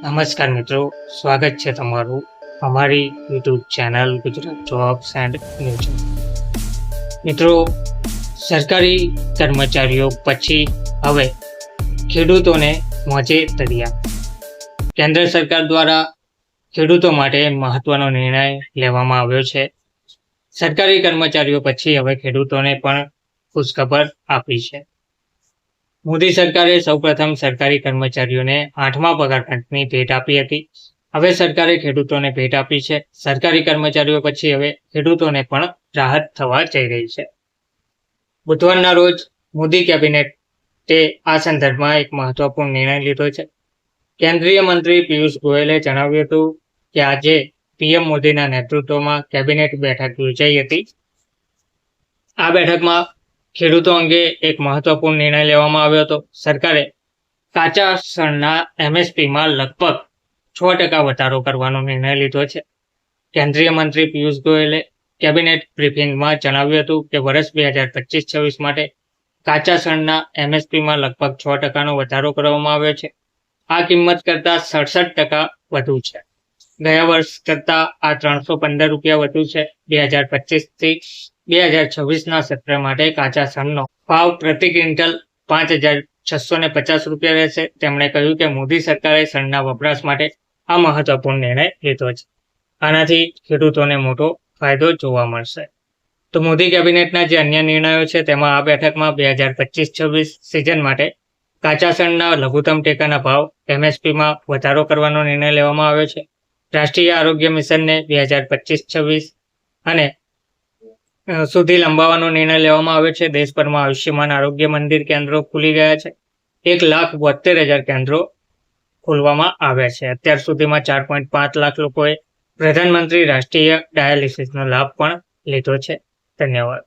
નમસ્કાર મિત્રો, સ્વાગત છે તમારું અમારી YouTube channel Gujarat jobs and news. મિત્રો, સરકારી કર્મચારીઓ પછી હવે ખેડૂતોને મોજે દરિયા. કેન્દ્ર સરકાર દ્વારા ખેડૂતો માટે મહત્વનો નિર્ણય લેવામાં આવ્યો છે. સરકારી કર્મચારીઓ પછી હવે ખેડૂતોને પણ ખુશખબર આપી છે. મોદી સરકારે સૌપ્રથમ સરકારી કર્મચારીઓને 8મા પગાર પંચની ભેટ આપી હતી. હવે સરકારે ખેડૂતોને ભેટ આપી છે. સરકારી કર્મચારીઓ પછી હવે ખેડૂતોને પણ રાહત થવા જઈ રહી છે. બુધવારના રોજ મોદી કેબિનેટે આ સંદર્ભમાં એક મહત્વપૂર્ણ નિર્ણય લીધો છે. કેન્દ્રીય મંત્રી પિયુષ ગોયલે જણાવ્યું હતું કે આજે પીએમ મોદીના નેતૃત્વમાં કેબિનેટ બેઠક યોજાઈ હતી. આ બેઠકમાં ખેડૂતો અંગે એક મહત્વપૂર્ણ નિર્ણય લેવામાં આવ્યો હતો. સરકારે કાચા શણના એમએસપીમાં લગભગ 6% વધારો કરવાનો નિર્ણય લીધો છે. કેન્દ્રીય મંત્રી પિયુષ ગોયલે કેબિનેટ બ્રીફિંગમાં જણાવ્યું હતું કે વર્ષ 2025-26 માટે કાચા શણના એમએસપીમાં લગભગ 6%નો વધારો કરવામાં આવ્યો છે. આ કિંમત કરતાં 67% વધુ છે. ગયા વર્ષ કરતાં આ ₹315 વધુ છે. 2025થી 2026ના સત્ર માટે કાચા શણનો ભાવ પ્રતિ ક્વિન્ટલ ₹5,650 રહેશે. તેમણે કહ્યું કે મોદી સરકારે શણના વપરાશ માટે આ મહત્વપૂર્ણ નિર્ણય લીધો છે. આનાથી ખેડૂતોને મોટો ફાયદો જોવા મળશે. તો મોદી કેબિનેટના જે અન્ય નિર્ણયો છે તેમાં આ બેઠકમાં 2025-26 સિઝન માટે કાચા શણના લઘુત્તમ ટેકાના ભાવ એમએસપીમાં વધારો કરવાનો નિર્ણય લેવામાં આવ્યો છે. રાષ્ટ્રીય આરોગ્ય મિશનને 2025-26 અને સુધી લંબાવવાનો નિર્ણય લેવામાં આવ્યો છે. દેશભરમાં આયુષ્યમાન આરોગ્ય મંદિર કેન્દ્રો ખુલી ગયા છે. 1,72,000 કેન્દ્રો ખોલવામાં આવ્યા છે. અત્યાર સુધીમાં 4.5 લાખ લોકોએ પ્રધાનમંત્રી રાષ્ટ્રીય ડાયાલિસિસનો લાભ પણ લીધો છે. ધન્યવાદ.